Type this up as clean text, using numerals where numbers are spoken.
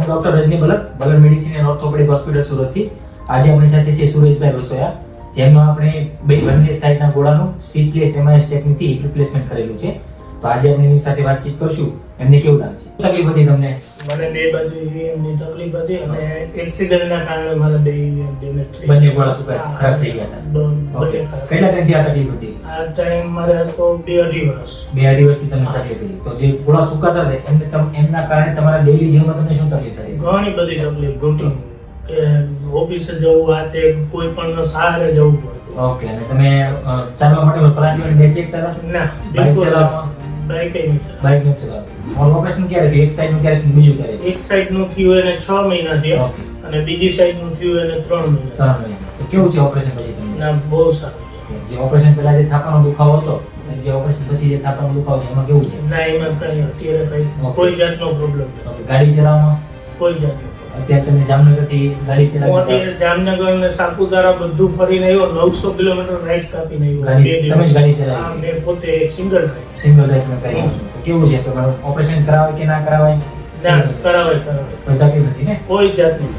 હું doctor Rajni Balar medicine and orthopaedic hospital સુરતથી. આજે આપણી સાથે છે સુરેશભાઈ વસોયા, જેમનો આપણે બંને સાઈડના ગોળાનું સ્ટીચલેસ એમઆઈએસ ટેકનિકથી હિપ રિપ્લેસમેન્ટ કરેલું છે. તો આજે આપણે એમની સાથે વાતચીત કરશું, એમને કેવું લાગે છે. તકલીફ હતી તમને? મને બે બાજુ EVMની તકલીફ હતી અને એક્સિડન્ટના કારણે મારા બે EVM ડેમેજ થઈ બંને ગોળા સુકાય ખરાબ થઈ ગયા હતા. બંને ખરાબ. કેટલા ટાઈમથી આ તકલીફ હતી? આ ટાઈમ મારે તો 2-2.5 વર્ષ. 2-2.5 વર્ષથી તમને તકલીફ હતી. તો જે ગોળા સુકાતા હતા એમના કારણે તમારા ડેઈલી જીવનમાં તમને શું તકલીફ થઈ? ઘણી બધી તકલીફ, રૂટીન કે ઓફિસે જવું, આ તે કોઈ પણ સહારે જવું પડતું. ઓકે. અને તમે ચાલવા માટે પ્લાન્ટિવન બેસી શકતા હતા? ના, બાઇક બિલકુલ ચલાવવામાં? બાઇક નહીં ચલાવતા. બાઇક નથી ચલાવતા. મારું ઓપરેશન ક્યારે થયું? એક સાઈડનું ક્યારે થયું, બીજું ક્યારે? એક સાઈડનું થયું એને 6 મહિના થયા ઓકે. અને બીજી સાઈડનું થયું એને 3 મહિના. 3 મહિના. તો કેવું છે ઓપરેશન પછી તમને? ના, બહુ સારું. જે ઓપરેશન પહેલા જે થાપાનો દુખાવો હતો અને જે ઓપરેશન પછી જે થાપાનો દુખાવો છે એમાં કેવું છે? ના, એમાં કઈ અત્યારે કઈ કોઈ જાતનો પ્રોબ્લેમ નથી. ઓકે. ગાડી ચલાવવામાં કોઈ જાતનો. અત્યારે તમે જામનગરથી ગાડી હું ચલાવી અત્યારે જામનગર અને સાપુતારા બધું ફરીને આવ્યો. 900 કિલોમીટર રાઈડ કાપીને આવ્યો. ગાડી બે તમે જ દિવસ. ગાડી ચલાવી? હા, મેં પોતે એક સિંગલ રાઈડ. સિંગલ રાઈડ તમે કરી તો કેવું છે? તમારું ઓપરેશન કરાવે કે ના કરાવાય? ના, કરાવાય. કોઈ તકલીફ નથી ને? કોઈ જાતની.